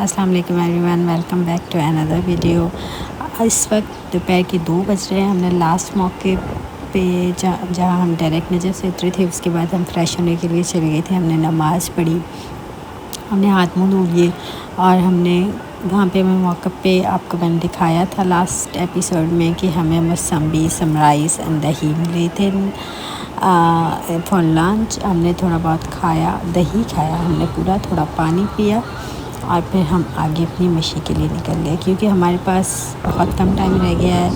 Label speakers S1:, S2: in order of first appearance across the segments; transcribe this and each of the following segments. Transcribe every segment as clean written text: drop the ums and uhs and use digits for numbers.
S1: अस्सलाम वालेकुम everyone, welcome back to another video. इस वक्त दोपहर के 2 बज रहे हैं। हमने लास्ट मौके पे जहाँ हम डायरेक्ट नजर से उतरे थे, उसके बाद हम फ्रेश होने के लिए चले गए थे। हमने नमाज़ पढ़ी, हमने हाथ मुँह धो लिए और हमने वहाँ पे हमें मौके पे आपको मैंने दिखाया था लास्ट एपिसोड में कि हमें मौसम्बी, समराइस एंड दही मिले थे फॉर लंच। हमने थोड़ा बहुत खाया, दही खाया हमने पूरा, थोड़ा पानी पिया और फिर हम आगे अपनी मशी के लिए निकल गए क्योंकि हमारे पास बहुत कम टाइम रह गया है।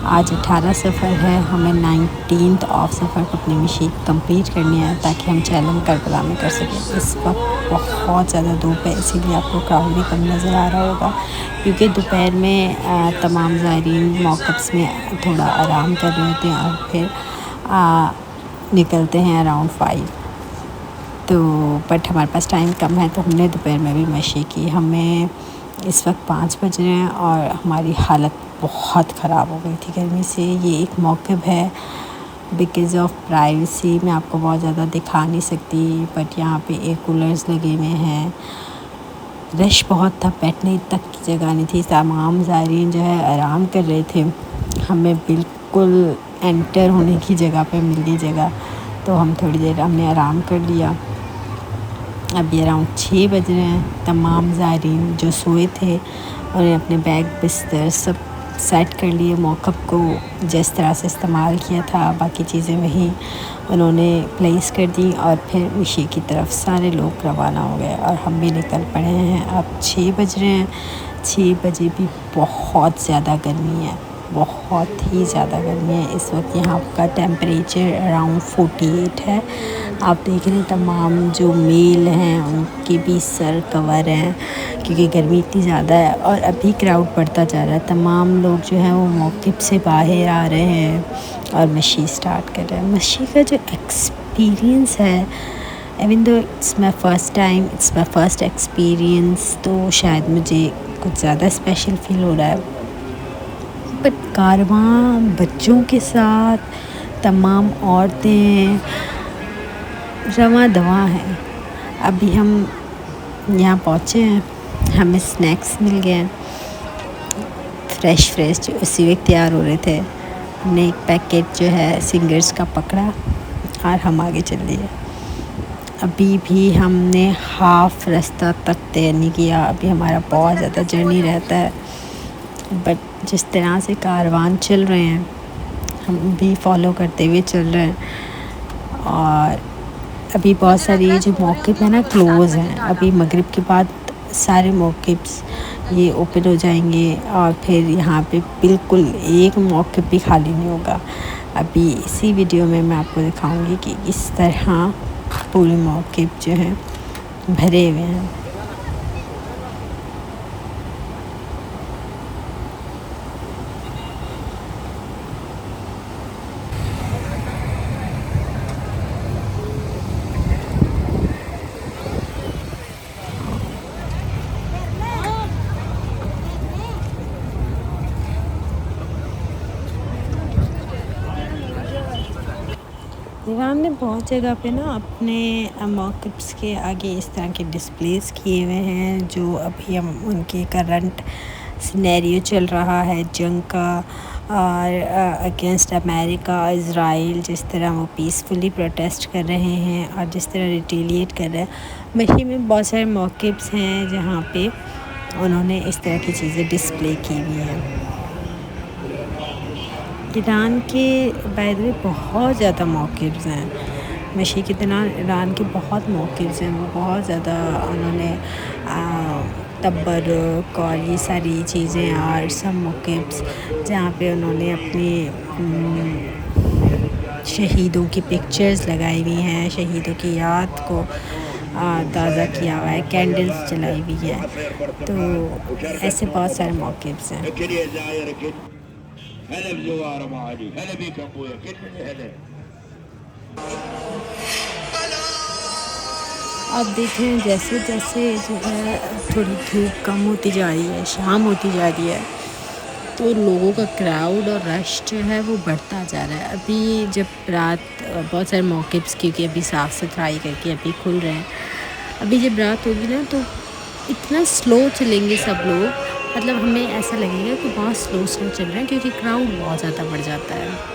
S1: आज 18 सफ़र है, हमें 19th ऑफ सफ़र को अपनी मशी कंप्लीट करनी है ताकि हम चैलेंज करबला में कर सकें। इस वक्त बहुत ज़्यादा धूप है, इसीलिए आपको क्राउड भी कम नज़र आ रहा होगा क्योंकि दोपहर में तमाम ज़ायरीन मौक़िफ़्स में थोड़ा आराम कर रहे होते हैं और फिर निकलते हैं अराउंड 5। तो बट हमारे पास टाइम कम है तो हमने दोपहर में भी मशी की। हमें इस वक्त 5 बज रहे हैं और हमारी हालत बहुत ख़राब हो गई थी गर्मी से। ये एक मौक़िफ़ है, बिकॉज़ ऑफ प्राइवेसी मैं आपको बहुत ज़्यादा दिखा नहीं सकती, बट यहाँ पे एयर कूलर्स लगे हुए हैं। रश बहुत था, बैठने तक की जगह नहीं थी। तमाम ज़ायरीन जो है आराम कर रहे थे, हमें बिल्कुल एंटर होने की जगह पे मिल गई जगह, तो हम थोड़ी देर हमने आराम कर लिया। अभी अराउंड 6 बज रहे हैं। तमाम ज़ायरीन जो सोए थे उन्होंने अपने बैग बिस्तर सब सेट कर लिए, मौक़िफ़ को जिस तरह से इस्तेमाल किया था बाकी चीज़ें वहीं उन्होंने प्लेस कर दी और फिर मशी की तरफ सारे लोग रवाना हो गए और हम भी निकल पड़े हैं। अब 6 बज रहे हैं। 6 बजे भी बहुत ज़्यादा गर्मी है, बहुत ही ज़्यादा गर्मी है। इस वक्त यहाँ का टेम्परेचर अराउंड 48 है। आप देख रहे हैं तमाम जो मेल हैं उनके भी सर कवर हैं क्योंकि गर्मी इतनी ज़्यादा है और अभी क्राउड बढ़ता जा रहा है। तमाम लोग जो हैं वो मौक़िफ़ से बाहर आ रहे हैं और मशी स्टार्ट कर रहे हैं। मशी का जो एक्सपीरियंस है, even though it's my first experience, तो शायद मुझे कुछ ज़्यादा स्पेशल फ़ील हो रहा है। बट कारवां बच्चों के साथ तमाम औरतें रवां दवा हैं। अभी हम यहाँ पहुँचे हैं, हमें स्नैक्स मिल गए हैं फ्रेश जो उसी वक्त तैयार हो रहे थे। हमने एक पैकेट जो है सिंगर्स का पकड़ा और हम आगे चल दिए। अभी भी हमने हाफ़ रास्ता तक तय नहीं किया, अभी हमारा बहुत ज़्यादा जर्नी रहता है। बट जिस तरह से कारवान चल रहे हैं हम भी फॉलो करते हुए चल रहे हैं और अभी बहुत सारी जो मौक़िफ़ है ना क्लोज़ हैं। अभी मगरिब के बाद सारे मौक़िफ़्स ये ओपन हो जाएंगे और फिर यहाँ पे बिल्कुल एक मौक़िफ़ भी खाली नहीं होगा। अभी इसी वीडियो में मैं आपको दिखाऊंगी कि इस तरह पूरे मौक़िफ़ जो हैं भरे हुए हैं। ईरान ने बहुत जगह पे ना अपने मौक़िफ़्स के आगे इस तरह के डिस्प्लेस किए हुए हैं जो अभी हम उनके करंट सिनेरियो चल रहा है जंग का और अगेंस्ट अमेरिका इज़राइल, जिस तरह वो पीसफुली प्रोटेस्ट कर रहे हैं और जिस तरह रिटेलिएट कर रहे हैं। मशी में बहुत सारे मौक़िफ़्स हैं जहाँ पे उन्होंने इस तरह की चीज़ें डिस्प्ले की हुई हैं। ईरान के बाय द वे बहुत ज़्यादा मौक़िफ़्स हैं। मशीक़ ईरान के बहुत मौक़िफ़्स हैं, वो बहुत ज़्यादा उन्होंने तबरुक और ये सारी चीज़ें और सब मौक़िफ़्स जहाँ पे उन्होंने अपनी शहीदों की पिक्चर्स लगाई हुई हैं, शहीदों की याद को ताज़ा किया हुआ है, कैंडल्स जलाई हुई है। तो ऐसे बहुत सारे मौक़िफ़्स हैं। अब देखें जैसे जैसे जो है थोड़ी धूप कम होती जा रही है, शाम होती जा रही है, तो लोगों का क्राउड और रश जो है वो बढ़ता जा रहा है। अभी जब रात बहुत सारे मौक़िफ़्स क्योंकि अभी साफ़ सफाई करके अभी खुल रहे हैं, अभी जब रात होगी ना तो इतना स्लो चलेंगे सब लोग, मतलब हमें ऐसा लगेगा कि बहुत स्लो चल रहे हैं क्योंकि क्राउड बहुत ज़्यादा बढ़ जाता है।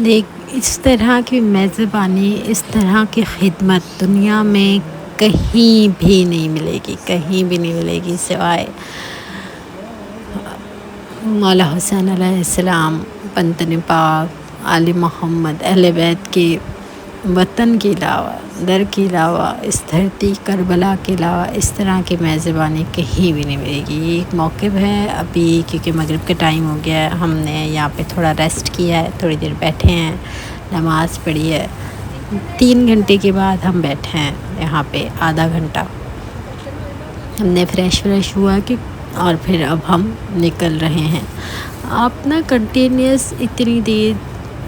S1: देख इस तरह की मेज़बानी, इस तरह की खिदमत दुनिया में कहीं भी नहीं मिलेगी, कहीं भी नहीं मिलेगी सिवाय मौला हुसैन अलैहिस्सलाम, बंतन पाक, आले मोहम्मद, अहले बैत के वतन के अलावा, दर के अलावा, इस धरती करबला के अलावा इस तरह की मेज़बानी कहीं भी नहीं मिलेगी। ये एक मौक़िफ़ है अभी क्योंकि मगरिब का टाइम हो गया है, हमने यहाँ पे थोड़ा रेस्ट किया है, थोड़ी देर बैठे हैं, नमाज़ पढ़ी है। 3 घंटे के बाद हम बैठे हैं यहाँ पे, आधा घंटा हमने फ्रेश हुआ कि और फिर अब हम निकल रहे हैं। आप ना कंटिन्यूस इतनी देर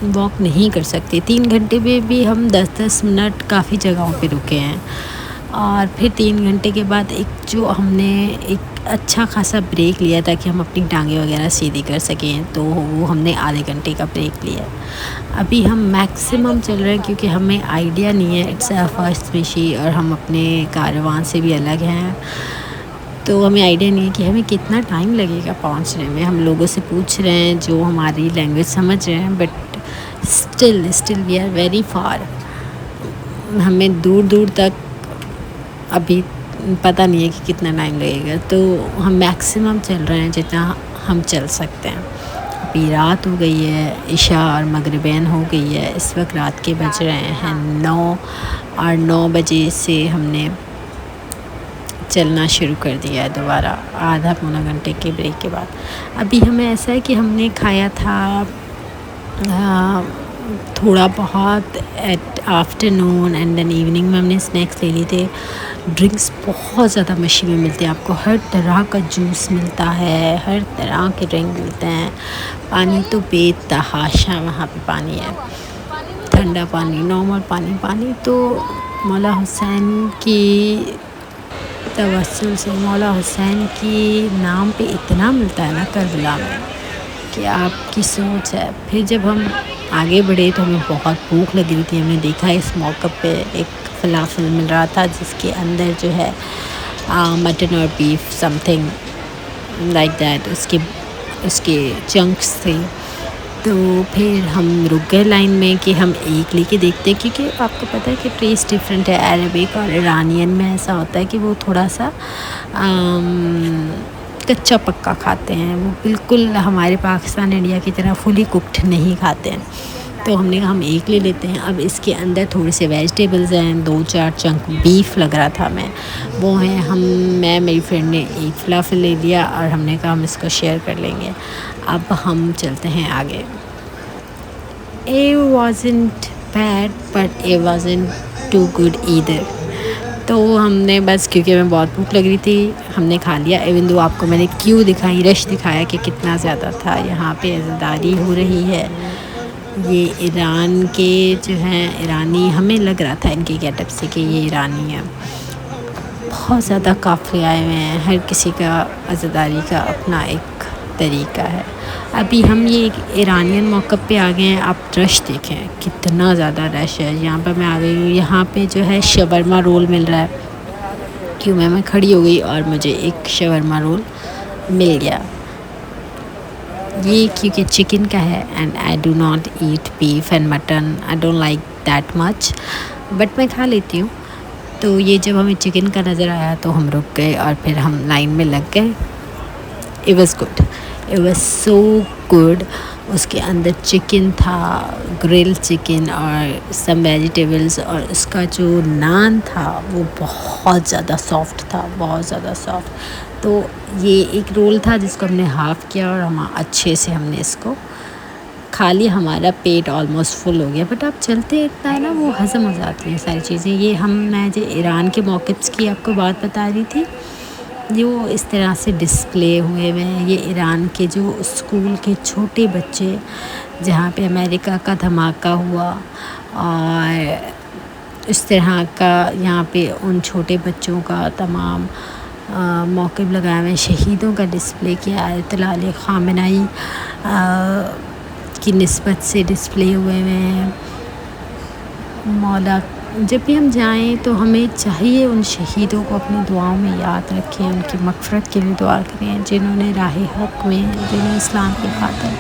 S1: वॉक नहीं कर सकते। 3 घंटे में भी हम 10-10 मिनट काफ़ी जगहों पे रुके हैं और फिर 3 घंटे के बाद हमने एक अच्छा खासा ब्रेक लिया ताकि हम अपनी टांगें वगैरह सीधी कर सकें, तो वो हमने आधे घंटे का ब्रेक लिया। अभी हम मैक्सिमम चल रहे हैं क्योंकि हमें आइडिया नहीं है, इट्स अ फर्स्ट स्पेशी और हम अपने कारवां से भी अलग हैं, तो हमें आइडिया नहीं है कि हमें कितना टाइम लगेगा पहुंचने में। हम लोगों से पूछ रहे हैं जो हमारी लैंग्वेज समझ रहे हैं, but still we are very far. हमें दूर तक अभी पता नहीं है कि कितना टाइम लगेगा, तो हम मैक्सिमम चल रहे हैं जितना हम चल सकते हैं। अभी रात हो गई है, इशा और मगरिबैन हो गई है, इस वक्त रात के बज रहे हैं 9 और 9 बजे से हमने चलना शुरू कर दिया है दोबारा, आधा पौना घंटे के ब्रेक के बाद। अभी हमें ऐसा है कि हमने खाया था थोड़ा बहुत at afternoon and then evening में हमने स्नैक्स ले लिए थे। ड्रिंक्स बहुत ज़्यादा मशी में मिलते हैं, आपको हर तरह का जूस मिलता है, हर तरह के ड्रिंक मिलते हैं। पानी तो बेतहाशा वहाँ पे पानी है, ठंडा पानी, नॉर्मल पानी तो मौला हुसैन की तवस्सुल से मौला हुसैन की नाम पे इतना मिलता है ना करबला में कि आपकी सोच है। फिर जब हम आगे बढ़े तो हमें बहुत भूख लगी हुई थी। हमने देखा इस मौक़िफ़ पे एक फलाफल मिल रहा था जिसके अंदर जो है मटन और बीफ समथिंग लाइक दैट उसके चंक्स थे। तो फिर हम रुक गए लाइन में कि हम एक लेके देखते हैं, क्योंकि आपको पता है कि टेस्ट डिफरेंट है। अरबिक और ईरानियन में ऐसा होता है कि वो थोड़ा सा कच्चा पक्का खाते हैं, वो बिल्कुल हमारे पाकिस्तान इंडिया की तरह फुली कुक्ड नहीं खाते हैं। तो हमने कहा हम एक ले लेते हैं। अब इसके अंदर थोड़े से वेजिटेबल्स हैं, 2-4 चंक बीफ लग रहा था वो हैं। मैं मेरी फ्रेंड ने एक फलाफल ले लिया और हमने कहा हम इसको शेयर कर लेंगे। अब हम चलते हैं आगे। It wasn't bad but it wasn't too good either। तो हमने बस क्योंकि हमें बहुत भूख लग रही थी हमने खा लिया। इवन दो आपको मैंने क्यों दिखाई, रश दिखाया कि कितना ज़्यादा था। यहाँ पे अज़ादारी हो रही है। ये ईरान के जो हैं ईरानी, हमें लग रहा था इनके गेटअप से कि ये ईरानी है। बहुत ज़्यादा काफ़िले आए हुए हैं, हर किसी का अज़ादारी का अपना एक तरीका है। अभी हम ये एक ईरानियन मौक़िफ़ पे आ गए हैं। आप रश देखें कितना ज़्यादा रश है। यहाँ पर मैं आ गई हूँ, यहाँ पे जो है शवरमा रोल मिल रहा है। क्यों मैं खड़ी हो गई और मुझे एक शवरमा रोल मिल गया। ये क्योंकि चिकन का है and I do not eat beef and mutton, I don't like that much, but मैं खा लेती हूँ। तो ये जब हमें चिकन का नज़र आया तो हम रुक गए और फिर हम लाइन में लग गए। It was good, it was so good. उसके अंदर चिकन था, ग्रिल चिकन और सम वेजिटेबल्स, और उसका जो नान था वो बहुत ज़्यादा सॉफ्ट था, बहुत ज़्यादा सॉफ्ट। तो ये एक रोल था जिसको हमने हाफ़ किया और हम अच्छे से हमने इसको खा लिया। हमारा पेट ऑलमोस्ट फुल हो गया, बट आप चलते इतना है ना, वो हज़म हो जाती हैं सारी चीज़ें। ये मैं जो ईरान के मौक़िफ़्स की आपको बात बता रही थी, जो इस तरह से डिस्प्ले हुए हुए हैं। ये ईरान के जो स्कूल के छोटे बच्चे, जहाँ पे अमेरिका का धमाका हुआ और इस तरह का यहाँ पे उन छोटे बच्चों का तमाम मौक़िफ़ लगाए हुए हैं। शहीदों का डिस्प्ले किया है, आयतुल्लाह अली ख़ामेनी की निस्बत से डिस्प्ले हुए हुए हैं। मौला, जब भी हम जाएं तो हमें चाहिए उन शहीदों को अपनी दुआओं में याद रखें, उनकी मग़फ़िरत के लिए दुआ करें, जिन्होंने राह हक़ में, जिन्होंने इस्लाम की खातिर,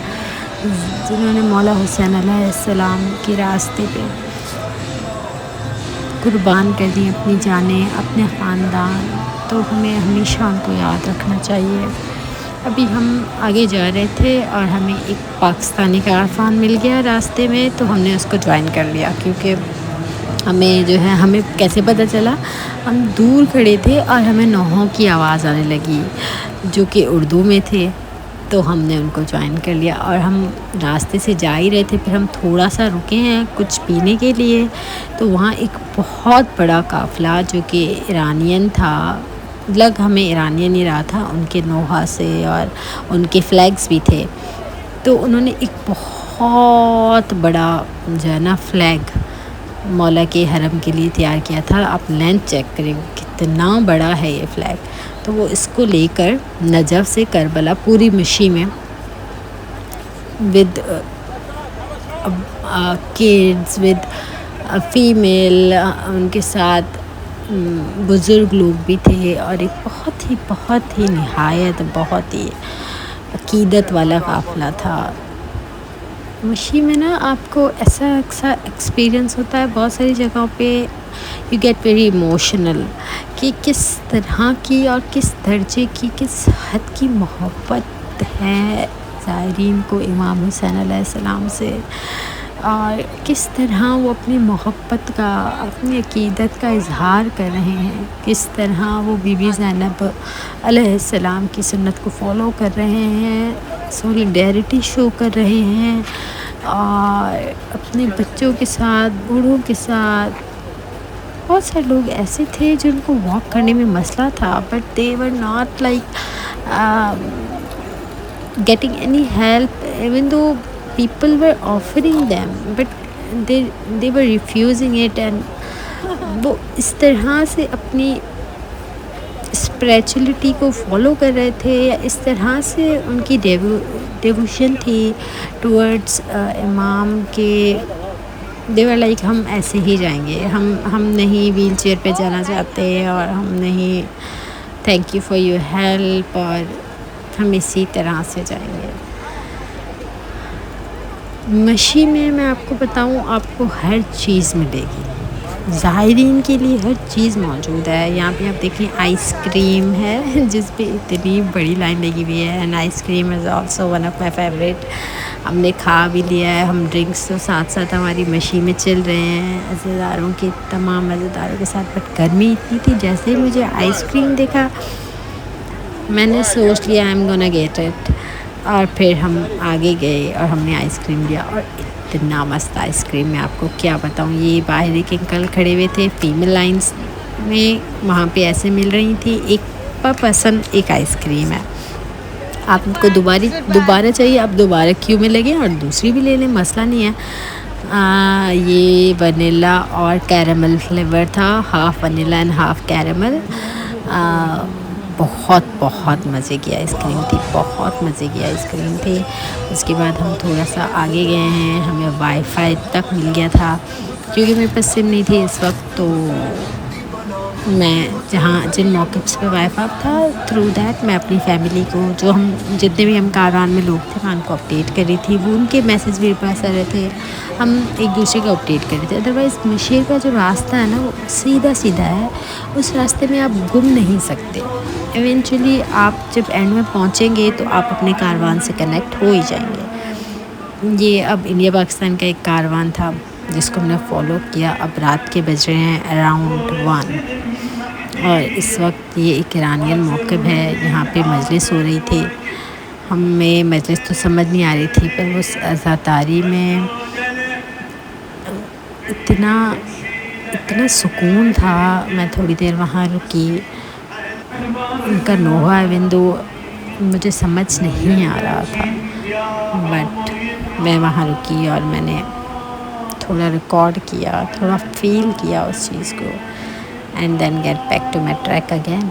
S1: जिन्होंने मौला हुसैन अलैहिस्सलाम के रास्ते पे कुर्बान कर दी अपनी जानें, अपने ख़ानदान। तो हमें हमेशा उनको याद रखना चाहिए। अभी हम आगे जा रहे थे और हमें एक पाकिस्तानी कारवान मिल गया रास्ते में, तो हमने उसको ज्वाइन कर लिया। क्योंकि हमें जो है, हमें कैसे पता चला, हम दूर खड़े थे और हमें नौहों की आवाज़ आने लगी जो कि उर्दू में थे, तो हमने उनको ज्वाइन कर लिया। और हम रास्ते से जा ही रहे थे, फिर हम थोड़ा सा रुके हैं कुछ पीने के लिए, तो वहाँ एक बहुत बड़ा काफ़िला जो कि ईरानियन था, लग हमें ईरानियन ही रहा था, उनके नोहा से, और उनके फ्लैग्स भी थे। तो उन्होंने एक बहुत बड़ा जो है ना फ्लैग मौला के हरम के लिए तैयार किया था। आप लेंथ चेक करें कितना बड़ा है ये फ्लैग। तो वो इसको लेकर नजफ़ से करबला पूरी मशी में विद किड्स, विद फीमेल, उनके साथ बुज़ुर्ग लोग भी थे, और एक बहुत ही निहायत बहुत ही अक़ीदत वाला काफ़िला था। मशी में ना आपको ऐसा एक्सपीरियंस होता है बहुत सारी जगहों पे, यू गेट वेरी इमोशनल कि किस तरह की और किस दर्जे की, किस हद की मोहब्बत है ज़ायरीन को इमाम हुसैन अलैहिस्सलाम से, और किस तरह वो अपनी मोहब्बत का, अपनी अक़ीदत का इज़हार कर रहे हैं, किस तरह वो बीबी ज़ैनब अलैहिस्सलाम की सुन्नत को फॉलो कर रहे हैं, सॉलिडेरिटी शो कर रहे हैं, और अपने बच्चों के साथ, बूढ़ों के साथ। बहुत सारे लोग ऐसे थे जिनको वॉक करने में मसला था, but they were not like getting any help, even though people were offering them, but they were refusing it। and वो इस तरह से अपनी स्पिरिचुअलिटी को फॉलो कर रहे थे, या इस तरह से उनकी डिवोशन थी टुवर्ड्स इमाम के। दे वर लाइक हम ऐसे ही जाएंगे, हम नहीं व्हील चेयर पे जाना चाहते, और हम नहीं thank you for your help, और हम इसी तरह से जाएंगे। मशी में मैं आपको बताऊं, आपको हर चीज़ मिलेगी, ज़ायरीन के लिए हर चीज़ मौजूद है। यहाँ पे आप देखें आइसक्रीम है जिस पे इतनी बड़ी लाइन लगी हुई है, and ice cream is also one of my favourite. हमने खा भी लिया है, हम ड्रिंक्स तो साथ साथ हमारी मशी में चल रहे हैं मज़ेदारों के, तमाम मज़ेदारों के साथ। बट गर्मी इतनी थी, जैसे ही मुझे आइसक्रीम देखा मैंने सोच लिया I am gonna get it, और फिर हम आगे गए और हमने आइसक्रीम लिया, और इतना मस्त आइसक्रीम मैं आपको क्या बताऊँ। ये बाहर एक अंकल खड़े हुए थे फीमेल लाइंस में, वहाँ पे ऐसे मिल रही थी, एक पर पर्सन एक आइसक्रीम है, आपको दोबारा चाहिए आप दोबारा क्यू में लगे और दूसरी भी ले लें, मसला नहीं है। ये वनीला और कैरेमल फ्लेवर था, half vanilla and half caramel. बहुत बहुत मज़े की आइसक्रीम थी, बहुत मज़े की आइसक्रीम थी। उसके बाद हम थोड़ा सा आगे गए हैं, हमें वाईफाई तक मिल गया था क्योंकि मेरे पास सिम नहीं थी इस वक्त। तो मैं जहाँ जिन मौक़िफ़्स पे वाईफाई था, थ्रू दैट मैं अपनी फ़ैमिली को, जो हम जितने भी हम कारवान में लोग थे, मैं उनको अपडेट कर रही थी। वो उनके मैसेज मेरे पास आ रहे थे, हम एक दूसरे को अपडेट कर रहे थे। अदरवाइज़ मशहर का जो रास्ता है ना, वो सीधा सीधा है, उस रास्ते में आप गुम नहीं सकते। इवेंचुअली आप जब एंड में पहुँचेंगे तो आप अपने कारवान से कनेक्ट हो ही जाएंगे। ये अब इंडिया पाकिस्तान का एक कारवान था जिसको हमने फ़ॉलो किया। अब रात के बज रहे हैं अराउंड 1 और इस वक्त ये एक ईरानियन मौक़िफ़ है, यहाँ पे मजलिस हो रही थी। हमें मजलिस तो समझ नहीं आ रही थी, पर उस अज़ातारी में इतना सुकून था। मैं थोड़ी देर वहाँ रुकी, उनका नोहा विंडो मुझे समझ नहीं आ रहा था, बट मैं वहाँ रुकी और मैंने थोड़ा रिकॉर्ड किया, थोड़ा फील किया उस चीज़ को, and then get back to my track again.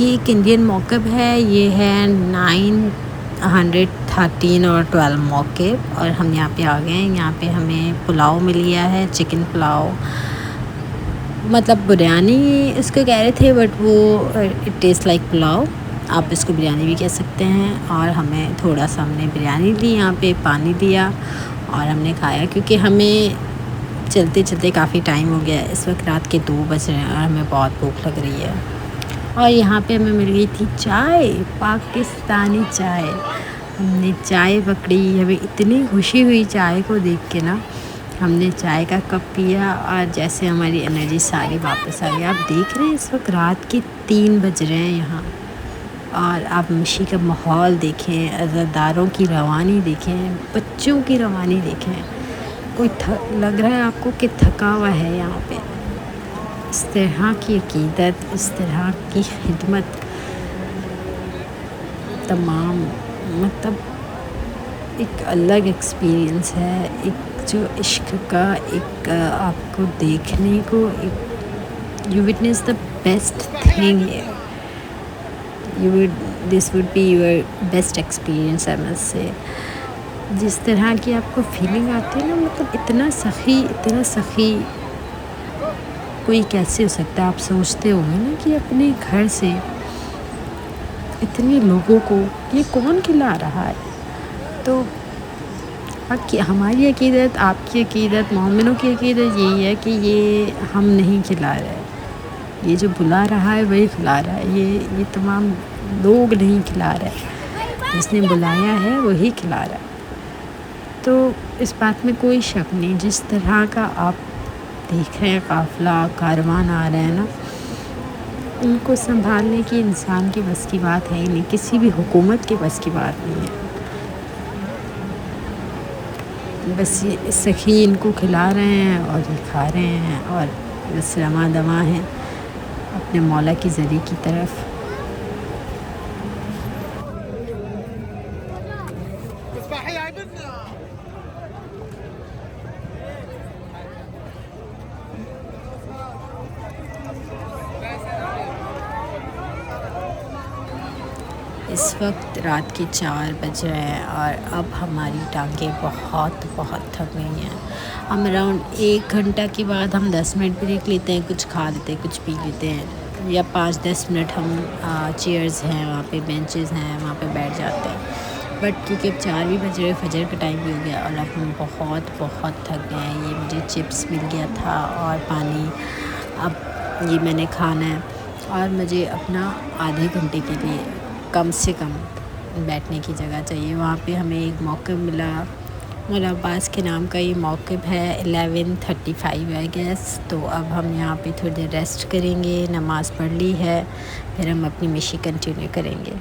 S1: ये एक इंडियन मौक़िफ़ है, ये है 913 और 12 मौक़िफ़, और हम यहाँ पे आ गए हैं। यहाँ पे हमें पुलाव मिल गया है, चिकन पुलाव, मतलब बिरयानी इसको कह रहे थे, बट वो इट टेस्ट लाइक पुलाव, आप इसको बिरयानी भी कह सकते हैं। और हमें थोड़ा सा हमने बिरयानी ली, यहाँ पे पानी दिया और हमने खाया क्योंकि हमें चलते चलते काफ़ी टाइम हो गया। इस वक्त रात के 2 बज रहे हैं और हमें बहुत भूख लग रही है। और यहाँ पे हमें मिल गई थी चाय, पाकिस्तानी चाय। हमने चाय पकड़ी, हमें इतनी खुशी हुई चाय को देख के ना। हमने चाय का कप पिया और जैसे हमारी एनर्जी सारी वापस आ गई। आप देख रहे हैं इस वक्त रात के 3 बज रहे हैं यहाँ, और आप मशी का माहौल देखें, अज़ादारों की रवानी देखें, बच्चों की रवानी देखें। लग रहा है आपको कि थका हुआ है यहाँ पे। इस तरह की अक़ीदत, इस तरह की खिदमत, तमाम मतलब एक अलग एक्सपीरियंस है। एक जो इश्क का एक आपको देखने को, एक you witness the best thing here, this would be your best experience I must say. जिस तरह की आपको फीलिंग आती है ना, मतलब इतना सखी कोई कैसे हो सकता है। आप सोचते होंगे ना कि अपने घर से इतने लोगों को ये कौन खिला रहा है। तो हमारी अक़ीदत, आपकी अक़ीदत, मोमिनों की अक़ीदत यही है कि ये हम नहीं खिला रहे, ये जो बुला रहा है वही खिला रहा है। ये तमाम लोग नहीं खिला रहे, जिसने बुलाया है वही खिला रहा है। तो इस बात में कोई शक नहीं। जिस तरह का आप देख रहे हैं काफ़िला, कारवान आ रहे हैं ना, उनको संभालने की इंसान के बस की बात है ही नहीं, किसी भी हुकूमत के बस की बात नहीं है। बस ये सखी इनको खिला रहे हैं और ये खा रहे हैं और बस रमा दमा हैं अपने मौला की ज़री की तरफ। इस वक्त रात के 4 बज रहे हैं और अब हमारी टांगें बहुत थक गई हैं। हम अराउंड 1 घंटा के बाद हम 10 मिनट ब्रेक लेते हैं, कुछ खा लेते हैं, कुछ पी लेते हैं, या 5-10 मिनट हम चेयर्स हैं वहाँ पे, बेंचेस हैं वहाँ पे बैठ जाते हैं। बट क्योंकि अब 4 भी बज रहे, फजर का टाइम भी हो गया और अब हम बहुत थक गए हैं। ये मुझे चिप्स मिल गया था और पानी, अब ये मैंने खाना है और मुझे अपना आधे घंटे के लिए कम से कम बैठने की जगह चाहिए। वहाँ पे हमें एक मौका मिला मौला अब्बास के नाम का ये मौक़िफ़ है। 11:35 है गैस। तो अब हम यहाँ पे थोड़ी देर रेस्ट करेंगे, नमाज़ पढ़ ली है, फिर हम अपनी मिशन कंटिन्यू करेंगे।